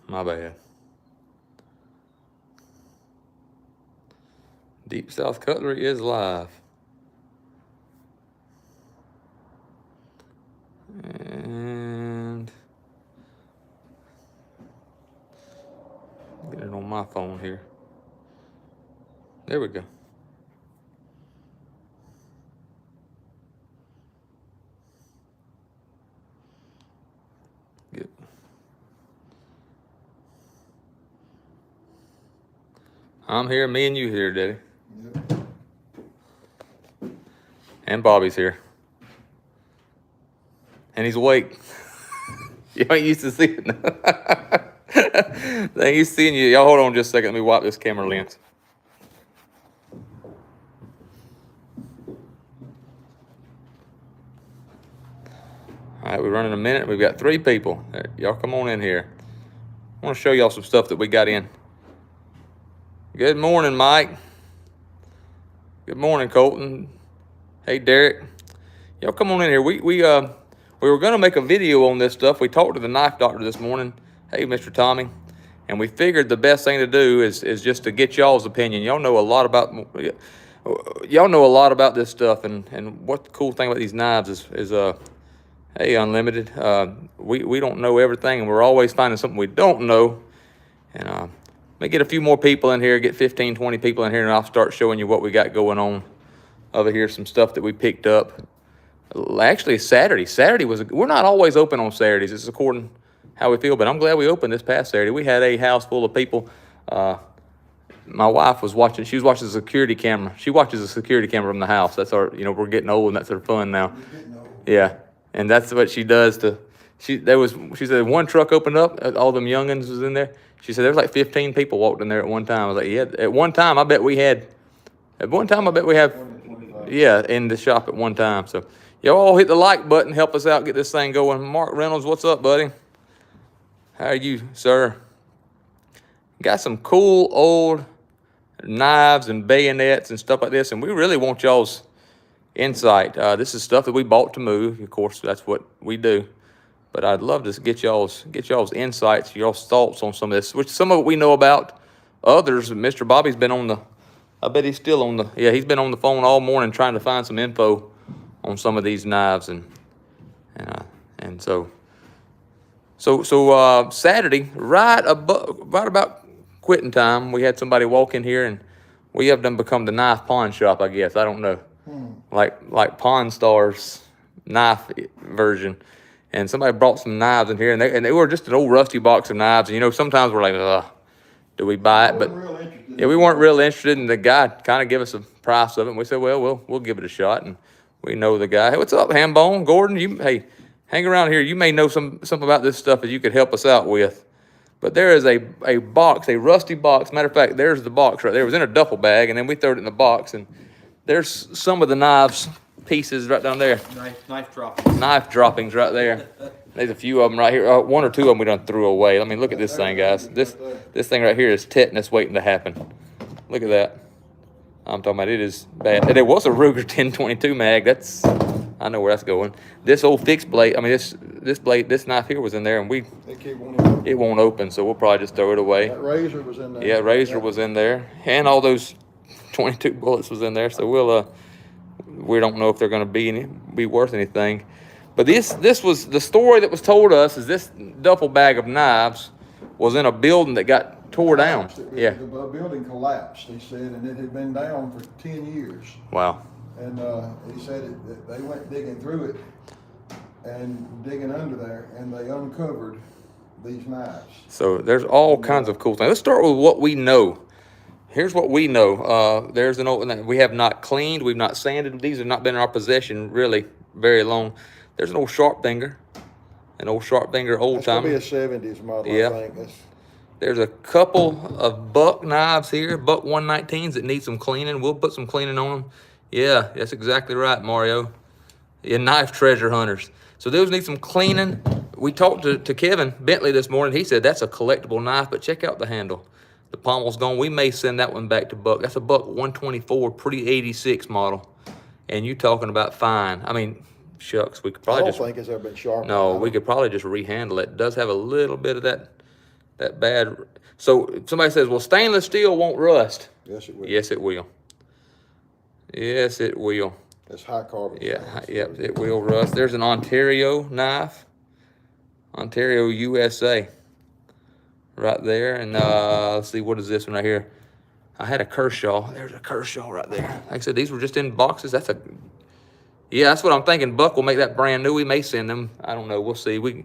My bad. Deep South Cutlery is live. And get it on my phone here. There we go. Good. I'm here, me and you here, Daddy. Yep. And Bobby's here. And he's awake. You ain't used to seeing They ain't used to seeing you. Y'all hold on just a second. Let me wipe this camera lens. All right, we're running a minute. We've got 3 people. Y'all come on in here. I want to show y'all some stuff that we got in. Good morning, Mike. Good morning, Colton. Hey, Derek. Y'all come on in here. We were going to make a video on this stuff. We talked to the knife doctor this morning. Hey, Mr. Tommy. And we figured the best thing to do is just to get y'all's opinion. Y'all know a lot about this stuff. And what the cool thing about these knives is hey, Unlimited, we don't know everything, and we're always finding something we don't know. And let me get a few more people in here, get 15, 20 people in here, and I'll start showing you what we got going on over here, some stuff that we picked up. Actually, Saturday we're not always open on Saturdays. It's according how we feel, but I'm glad we opened this past Saturday. We had a house full of people. My wife was watching, she was watching the security camera. She watches the security camera from the house. That's our, we're getting old, and that's our fun now. Yeah. And that's what she does she said one truck opened up, all them youngins was in there. She said there was like 15 people walked in there at one time. I was like, yeah, at one time I bet we have, yeah, in the shop at one time. So y'all all hit the like button, help us out, get this thing going. Mark Reynolds, what's up, buddy? How are you, sir? Got some cool old knives and bayonets and stuff like this, and we really want y'all's insight. This is stuff that we bought to move. Of course, that's what we do. But I'd love to get y'all's insights, y'all's thoughts on some of this, which some of it we know about. Others, Mr. Bobby's been on the, I bet he's still on the, yeah, he's been on the phone all morning trying to find some info on some of these knives. And so Saturday, right about quitting time, we had somebody walk in here, and we have them become the knife pawn shop, I guess. I don't know. Like Pawn Stars knife version. And somebody brought some knives in here, and they were just an old rusty box of knives. And sometimes we're like, do we buy it? But yeah, we weren't real interested, and the guy kind of gave us a price of it, and we said, well, we'll give it a shot. And we know the guy. Hey, what's up, Hambone? Gordon, hey, hang around here. You may know something about this stuff that you could help us out with. But there is a box, a rusty box. Matter of fact, there's the box right there. It was in a duffel bag, and then we threw it in the box, and there's some of the knives pieces right down there. Knife droppings. Knife droppings right there. There's a few of them right here. 1 or 2 of them we done threw away. I mean, look at this thing, guys. This thing right here is tetanus waiting to happen. Look at that. I'm talking about, it is bad. There was a Ruger 1022 mag. I know where that's going. This old fixed blade, I mean, this knife here was in there, and it won't open, so we'll probably just throw it away. That razor was in there. Yeah, razor was in there, and all those 22 bullets was in there. So we don't know if they're going to be worth anything. But this was the story that was told us, is this duffel bag of knives was in a building that got tore down. Yeah, the building collapsed, he said, and it had been down for 10 years. Wow. And he said that they went digging through it and digging under there, and they uncovered these knives. So there's all kinds of cool things. Let's start with what we know. Here's what we know. There's an old, we have not cleaned, we've not sanded. These have not been in our possession really very long. There's an old sharp finger, old timer. That's gonna be a 70s model, yeah. I think. There's a couple of buck knives here, buck 119s that need some cleaning. We'll put some cleaning on them. Yeah, that's exactly right, Mario. Yeah, knife treasure hunters. So those need some cleaning. We talked to Kevin Bentley this morning. He said that's a collectible knife, but check out the handle. The pommel's gone. We may send that one back to Buck. That's a Buck 124, pretty 86 model. And you talking about fine. I mean, shucks, we could probably I don't think it's ever been sharpened. No, we could probably just rehandle it. It does have a little bit of that that bad. So if somebody says, well, stainless steel won't rust. Yes, it will. Yes, it will. Yes, it will. It's high carbon. Yeah, stainless. yep, it will rust. There's an Ontario knife. Ontario, USA. Right there. And let's see, what is this one right here? I had a Kershaw. There's a Kershaw right there. Like I said, these were just in boxes. Yeah, that's what I'm thinking. Buck will make that brand new. We may send them. I don't know. We'll see. We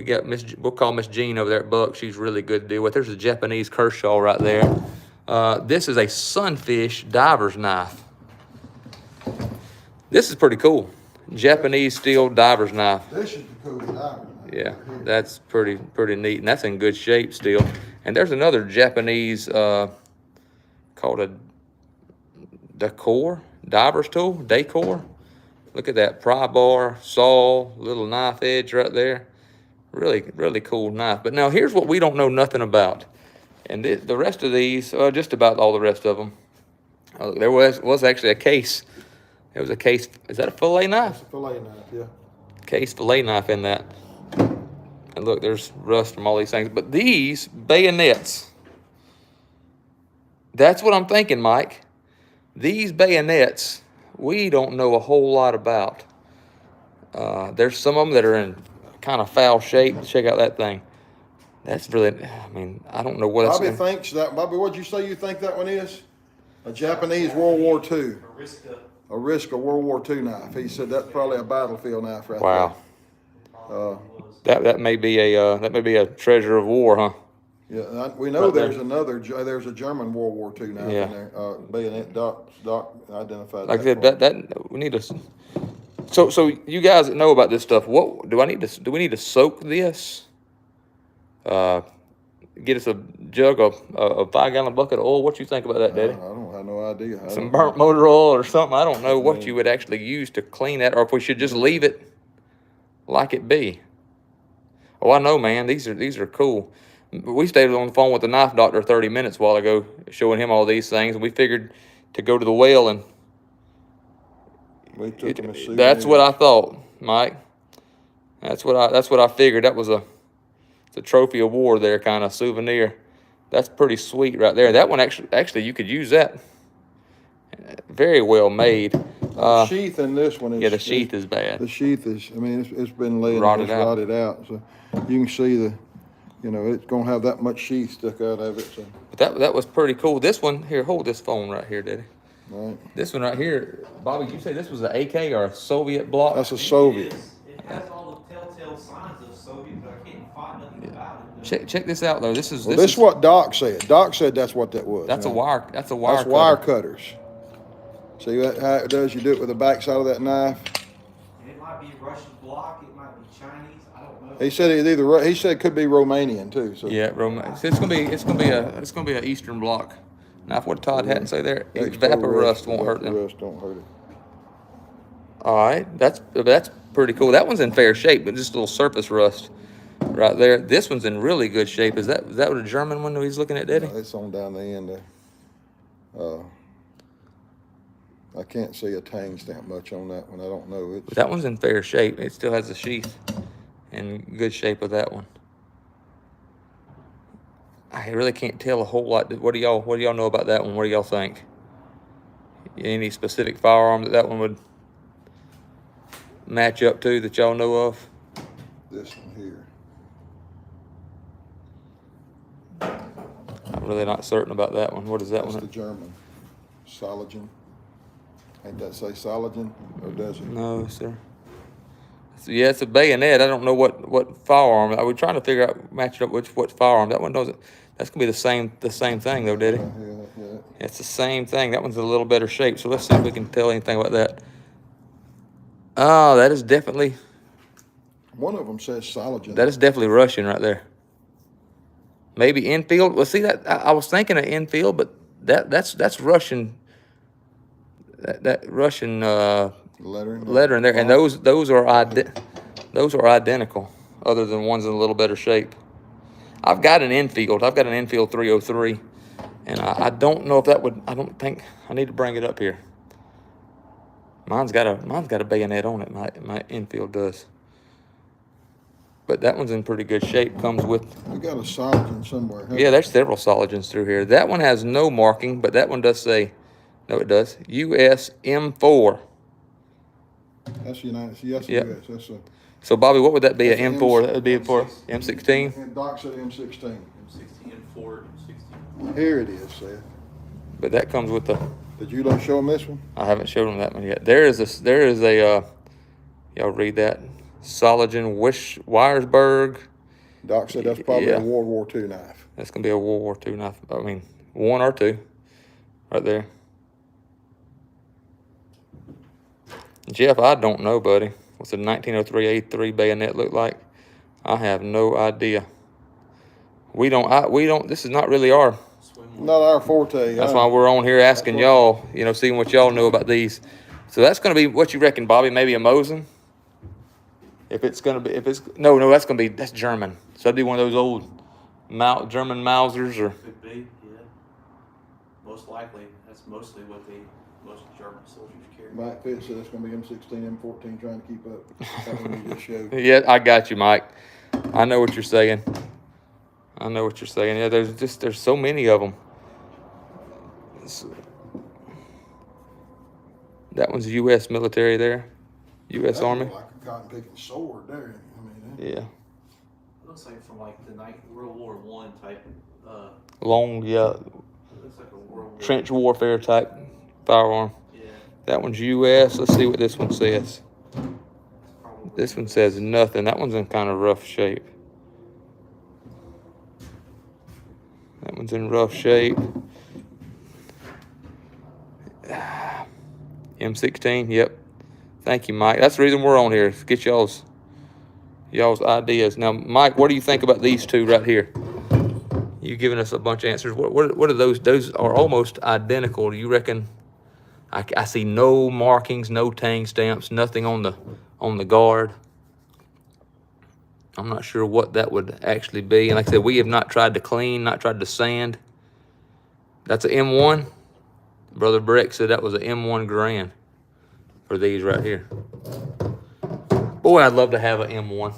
got we'll call Miss Jean over there at Buck. She's really good to deal with. There's a Japanese Kershaw right there. This is a sunfish diver's knife. This is pretty cool. Japanese steel diver's knife. This is the cool diver. Yeah, that's pretty neat, and that's in good shape still. And there's another Japanese called a diver's tool. Look at that pry bar, saw, little knife edge right there. Really cool knife. But now here's what we don't know nothing about. And the rest of these, just about all the rest of them. Look, there was actually a case. There was a case. Is that a fillet knife? It's a fillet knife, yeah. Case fillet knife in that. And look, there's rust from all these things. But these bayonets, that's what I'm thinking, Mike. These bayonets, we don't know a whole lot about. There's some of them that are in kind of foul shape. Check out that thing. That's really, I mean, I don't know what Bobby thinks that. Bobby, what'd you say you think that one is? A Japanese World War II. A Riska World War II knife. He said that's probably a battlefield knife right wow. That may be a treasure of war, huh? Yeah, we know right there's a German World War II knife in there. Bayonet Doc identified. Like I said, that we need to. So you guys that know about this stuff, what do we need to soak this? Get us a jug of a 5-gallon bucket of oil. What you think about that, Daddy? I don't have no idea. Some burnt motor oil or something. I don't know what you would actually use to clean that, or if we should just leave it like it be. Oh, I know, man. These are cool. We stayed on the phone with the knife doctor 30 minutes a while ago, showing him all these things, and we figured to go to the well and. We took him a souvenir. That's what I thought, Mike. That's what I figured. It's a trophy of war there, kind of souvenir. That's pretty sweet right there. That one actually you could use that. Very well made. The sheath in this one is. Yeah, the sheath is bad. The sheath is. I mean, it's been rotted out. So you can see it's gonna have that much sheath stuck out of it. So. But that was pretty cool. This one here, hold this phone right here, Daddy. Right. This one right here, Bobby. You say this was an AK or a Soviet block? That's a Soviet. It has all the telltale signs of Soviet, but I can't find nothing about it. Check this out though. This is what Doc said. Doc said that's what that was. That's a wire. That's wire cutters. See how it does? You do it with the back side of that knife. And it might be Russian block. It might be Chinese. I don't know. He said it could be Romanian too. So yeah, it's gonna be an Eastern block. Now, if what Todd hadn't say there, vapor rust won't hurt them. Rust don't hurt it. All right, that's pretty cool. That one's in fair shape, but just a little surface rust right there. This one's in really good shape. Is that what a German one he's looking at, Daddy? It's on down the end there. I can't see a tang stamp much on that one. I don't know. But that one's in fair shape. It still has a sheath in good shape with that one. I really can't tell a whole lot. What do y'all know about that one? What do y'all think? Any specific firearm that one would match up to that y'all know of? This one here. I'm really not certain about that one. What is that That's one? the German. Soligen. Ain't that say Soligen, or does it? No, sir. So, yeah, it's a bayonet. I don't know what firearm. I was trying to figure out, match it up with what firearm. That one doesn't. That's gonna be the same thing though, did it? Yeah. It's the same thing. That one's a little better shape. So let's see if we can tell anything about that. Oh, that is definitely. One of them says Soligen. That is definitely Russian right there. Maybe Enfield. Well, see that I was thinking of Enfield, but that's Russian. That Russian lettering there, and those are identical, other than one's in a little better shape. I've got an Enfield. I've got an Enfield 303, and I don't know if that would. I don't think I need to bring it up here. Mine's got a bayonet on it. My Enfield does. But that one's in pretty good shape. Comes with, We got a Soligen somewhere. Huh? yeah, there's several Soligens through here. That one has no marking, but that one does say, no, it does. US M4. That's United. See, that's Yep. US. That's a. So, Bobby, what would that be? That's An a M4? That would be for M16. M16? And Doc said M16. M16 and Ford M16. Here it is, Seth. But that comes with the, Did you let show him this one? I haven't showed them that one yet. There is a, y'all read that? Soligen Wiersberg. Doc said that's probably Yeah. a World War II knife. That's going to be a World War II knife. I mean, 1 or 2. Right there. Jeff, I don't know, buddy. What's a 1903 A3 bayonet look like? I have no idea. We don't, this is not really our, Not our forte. that's why we're on here asking y'all, you know, seeing what y'all know about these. So that's going to be, what you reckon, Bobby? Maybe a Mosin? If it's going to be, no, that's going to be, that's German. So that'd be one of those old German Mausers or, Could be, yeah. Most likely, that's mostly what most German soldiers carry. Mike Fitz said it's going to be M16, M14 trying to keep up. That one we just showed. yeah, I got you, Mike. I know what you're saying. I know what you're saying. Yeah, there's so many of them. That one's U.S. military there, U.S. That Army. looked like a cotton picking sword there. I mean, Yeah, It looks like from like the World War I type. long, yeah, It looks like a World War. trench warfare type firearm. Yeah. That one's U.S. Let's see what this one says. Probably. This one says nothing. That one's in kind of rough shape. That one's in rough shape. M16, yep. Thank you, Mike. That's the reason we're on here, to get y'all's ideas. Now, Mike, what do you think about these two right here? You giving us a bunch of answers. What are those? Those are almost identical. Do you reckon? I see no markings, no tang stamps, nothing on the guard. I'm not sure what that would actually be. And like I said, we have not tried to clean, not tried to sand. That's an M1. Brother Breck said that was an M1 Grand for these right here. Boy, I'd love to have an M1.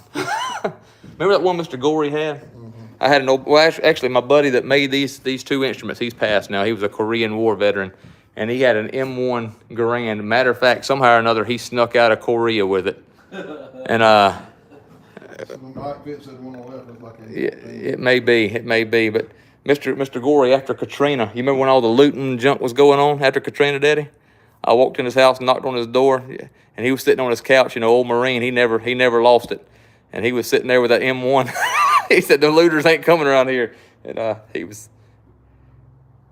Remember that one Mr. Gorey had? Mm-hmm. I had an old, well, actually, my buddy that made these two instruments, he's passed now. He was a Korean War veteran, and he had an M1 Garand. Matter of fact, somehow or another, he snuck out of Korea with it. And Mike Fitz said one on the left looked like a it may be, but Mr. Gorey, after Katrina, you remember when all the looting junk was going on after Katrina, Daddy? I walked in his house, knocked on his door, and he was sitting on his couch, you know, old Marine. He never lost it, and he was sitting there with that M1. He said the looters ain't coming around here, and he was.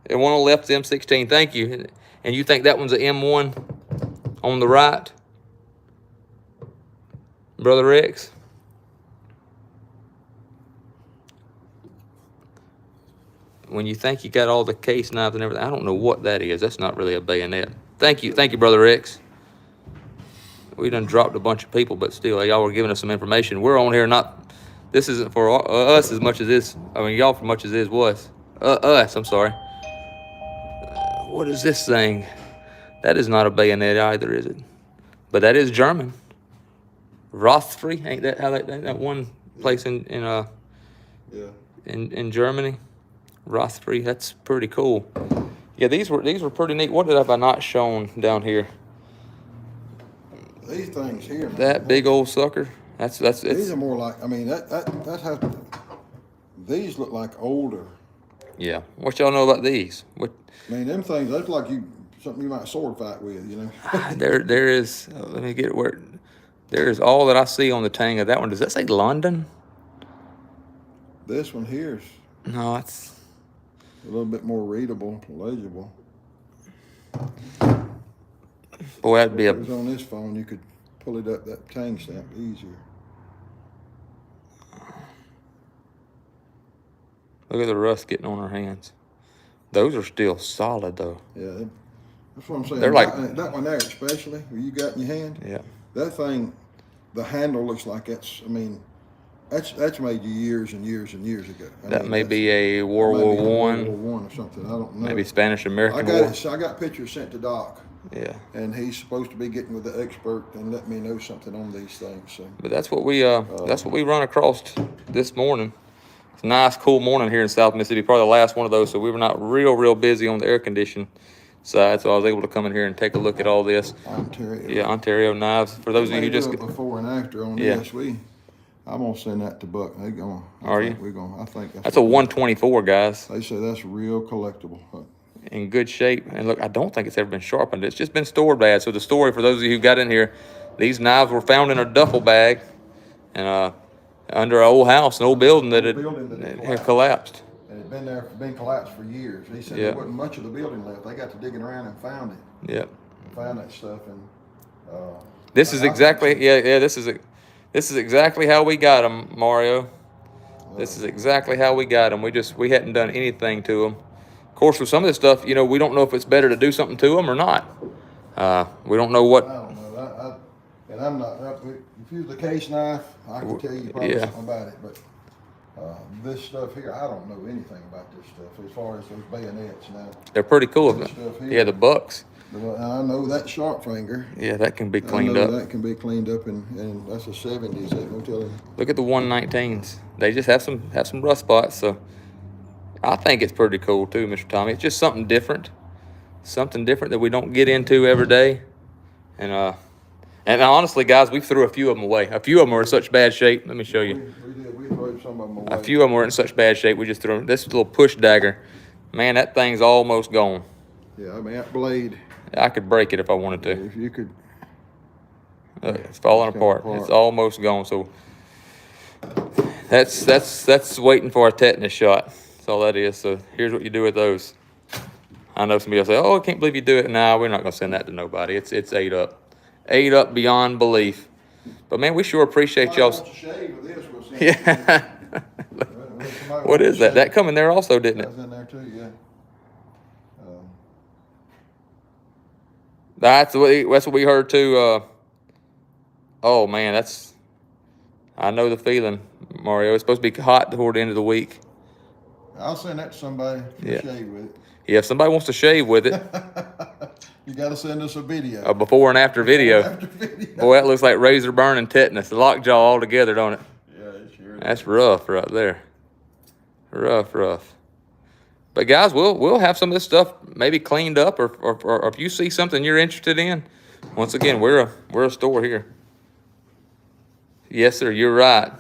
And one on the left's M16. Thank you. And you think that one's an M1 on the right, Brother Rex? When you think you got all the case knives and everything, I don't know what that is. That's not really a bayonet. Thank you, Brother Rex. We done dropped a bunch of people, but still, y'all were giving us some information. We're on here not. This isn't for us as much as this. I mean, y'all for much as this was. Us. I'm sorry. What is this thing? That is not a bayonet either, is it? But that is German. Rothfrey, ain't that how that one place in Germany? Rothfrey, that's pretty cool. Yeah, these were pretty neat. What have I not shown down here? These things here. Man, that big old sucker. These are more like. I mean, that has. These look like older. Yeah. What y'all know about these? What? I mean, them things. That's like something you might sword fight with. You know. there is. Let me get it where. There is all that I see on the tang of that one. Does that say London? This one here's. No, it's a little bit more readable, legible. Boy, that'd be if it was on this phone, you could pull it up that tang stamp easier. Look at the rust getting on our hands. Those are still solid though. Yeah, that's what I'm saying. They're like that one there, especially where you got in your hand. Yeah. That thing, the handle looks like that's. I mean, that's made you years and years and years ago. That may be a World War I. World War I or something. I don't know. Maybe Spanish American War. War. I got pictures sent to Doc. Yeah. And he's supposed to be getting with the expert and let me know something on these things. So, But that's what we run across this morning. It's a nice, cool morning here in South Mississippi. Probably the last one of those, so we were not real busy on the air conditioning side. So I was able to come in here and take a look at all this. Ontario. Yeah, Ontario knives. For those of you who just before and after on Yeah. this, I'm gonna send that to Buck. They going. Are you? We're going. I think that's a 124, guys, They say that's real collectible. in good shape. And look, I don't think it's ever been sharpened. It's just been stored bad. So the story for those of you who got in here, these knives were found in a duffel bag, and under an old house, an old building that had collapsed. And it been collapsed for years. He said there wasn't much of the building left. They got to digging around and found it. Yeah. Found that stuff and. This is exactly This is exactly how we got them, Mario. This is exactly how we got them. We hadn't done anything to them. Of course, with some of this stuff, you know, we don't know if it's better to do something to them or not. We don't know what. I don't know. And I'm not. If you use a case knife, I can tell you probably something about it. But this stuff here, I don't know anything about this stuff as far as those bayonets now. They're pretty cool. Yeah, the bucks. I know that sharp finger. Yeah, that can be cleaned up. That can be cleaned up, and that's a 70s. Ain't no telling. Look at the 119s. They just have some rust spots. So I think it's pretty cool too, Mr. Tommy. It's just something different that we don't get into every day. And honestly, guys, we threw a few of them away. A few of them were in such bad shape. Let me show you. We did. We threw some of them away. A few of them were in such bad shape. We just threw them. This little push dagger, man, that thing's almost gone. Yeah, I mean that blade. I could break it if I wanted to. If you could. It's falling apart. It's almost gone. So that's waiting for a tetanus shot. That's all that is. So here's what you do with those. I know somebody will say, "Oh, I can't believe you do it." Nah, we're not gonna send that to nobody. It's ate up beyond belief. But man, we sure appreciate y'all. Yeah. What is that? That come in there also, didn't it? That was in there too. Yeah. That's what we heard too. Oh man, I know the feeling, Mario. It's supposed to be hot toward the end of the week. I'll send that to somebody to shave with it. Yeah, if somebody wants to shave with it, you got to send us a video. A before and after video. Boy, that looks like razor burn and tetanus. The lockjaw all together, don't it? Yeah, it sure is. That's rough right there. Rough. But guys, we'll have some of this stuff maybe cleaned up, or if you see something you're interested in, once again, we're a store here. Yes, sir. You're right.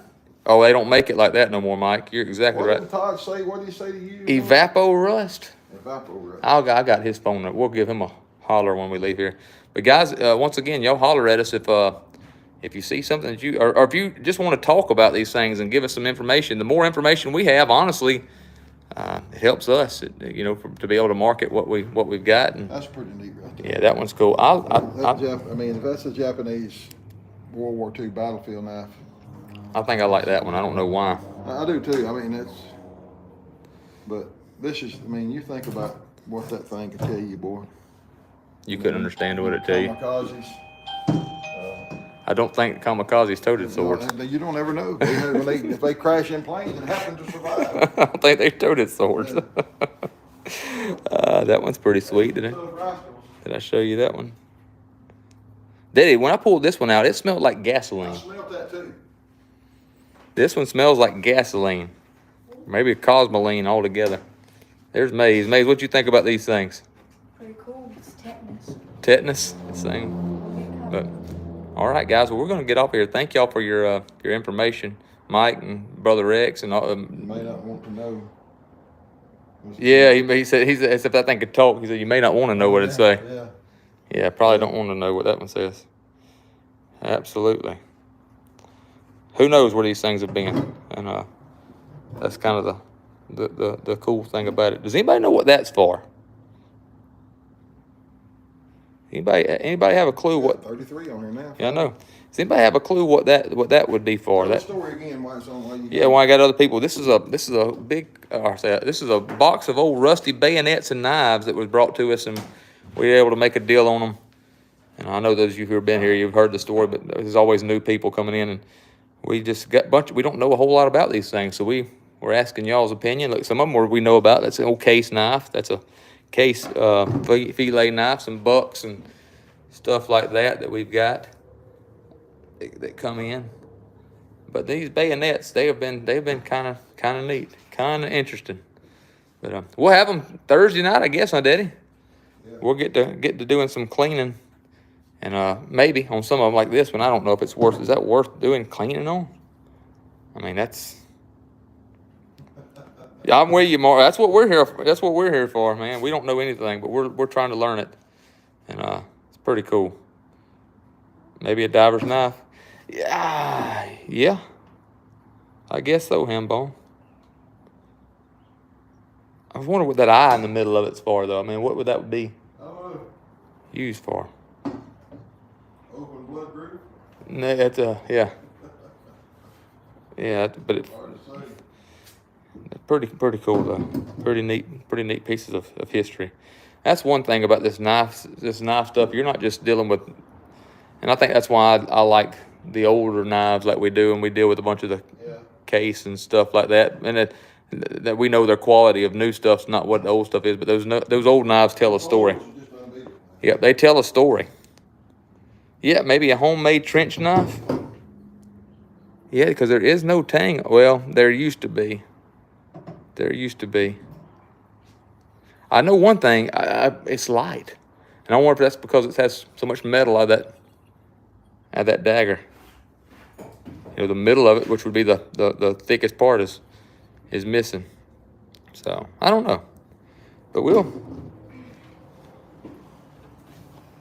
Oh, they don't make it like that no more, Mike. You're exactly right. What did Todd say? What did he say to you? Evapor rust. Evapor rust. I got his phone number. We'll give him a holler when we leave here. But guys, once again, y'all holler at us if you see something that you, or if you just want to talk about these things and give us some information. The more information we have, honestly, it helps us, to be able to market what we've got. And that's pretty neat, right there. Yeah, that one's cool. I mean, if that's a Japanese World War II battlefield knife, I think I like that one. I don't know why. I do too. I mean, but this is. I mean, you think about what that thing could tell you, boy. You couldn't understand what it tell you. Kamikazes. I don't think kamikazes toted swords. You don't ever know. If they crash in planes and happen to survive. I don't think they toted swords. That one's pretty sweet, didn't it? Did I show you that one? Did it? When I pulled this one out, it smelled like gasoline. I smelled that too. This one smells like gasoline. Maybe a cosmoline altogether. There's Maze. Maze, what you think about these things? Pretty cool. It's tetanus. Tetanus? This thing. But all right, guys. Well, we're going to get off here. Thank y'all for your information, Mike and Brother Rex and all. You may not want to know. Yeah, he said as if that thing could talk. He said you may not want to know what it'd say. Yeah. Yeah, probably don't want to know what that one says. Absolutely. Who knows where these things have been, and that's kind of the cool thing about it. Does anybody know what that's for? Anybody have a clue what? 33 on here now. Yeah, I know. Does anybody have a clue what that would be for? Tell the story again. Why it's on? Why you Yeah, when I got other people, this is a big, this is a box of old rusty bayonets and knives that was brought to us, and we were able to make a deal on them. And I know those of you who have been here, you've heard the story, but there's always new people coming in, and we just got we don't know a whole lot about these things, so we're asking y'all's opinion. Look, some of them we know about. That's an old case knife. That's a case fillet knife, some bucks, and stuff like that we've got that come in. But these bayonets, they've been kind of neat, kind of interesting. But we'll have them Thursday night, I guess, huh, Daddy? Yeah. We'll get to doing some cleaning, and maybe on some of them like this one. I don't know if it's worth. Is that worth doing cleaning on? I mean, that's. Yeah, I'm with you, Mark. That's what we're here. That's what we're here for, man. We don't know anything, but we're trying to learn it, and it's pretty cool. Maybe a diver's knife. Yeah. I guess so, Hambone. I was wondering what that eye in the middle of it's for, though. I mean, what would that be used for? Open blood group? No, it's yeah. Yeah, but it's Hard to say. pretty cool though. Pretty neat pieces of history. That's one thing about this knife stuff. You're not just dealing with, and I think that's why I like the older knives like we do, and we deal with a bunch of the case and stuff like that, and that we know their quality of new stuff's not what the old stuff is, but those old knives tell a story. Yeah, they tell a story. Yeah, maybe a homemade trench knife. Yeah, because there is no tang. Well, there used to be. I know one thing. It's light, and I wonder if that's because it has so much metal out of that dagger. You know, the middle of it, which would be the thickest part, is missing. So I don't know, but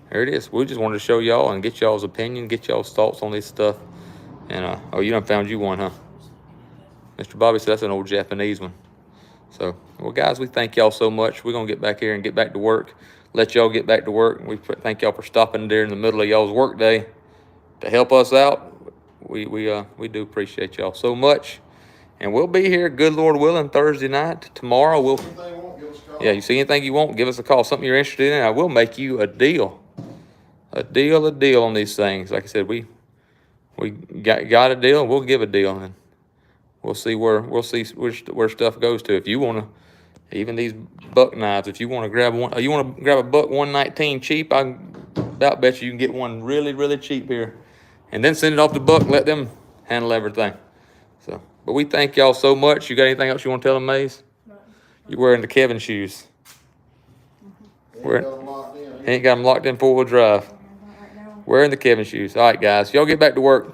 there it is. We just wanted to show y'all and get y'all's opinion, get y'all's thoughts on this stuff. And oh, you done found you one, huh? Mr. Bobby said that's an old Japanese one. So, well, guys, we thank y'all so much. We're gonna get back here and get back to work. Let y'all get back to work. We thank y'all for stopping there in the middle of y'all's work day to help us out. We do appreciate y'all so much. And we'll be here, good Lord willing, Thursday night. Tomorrow we'll. Yeah, you see anything you want, give us a call. Something you're interested in, I will make you a deal. A deal on these things. Like I said, we got a deal, and we'll give a deal, and we'll see where stuff goes to. If you want to, even these buck knives, if you want to grab one, you want to grab a buck 119 cheap, I about bet you can get one really cheap here, and then send it off to Buck and let them handle everything. So, but we thank y'all so much. You got anything else you want to tell them, Maze? You're wearing the Kevin shoes. Ain't got them locked in 4-wheel drive. Wearing the Kevin shoes. All right, guys. Y'all get back to work.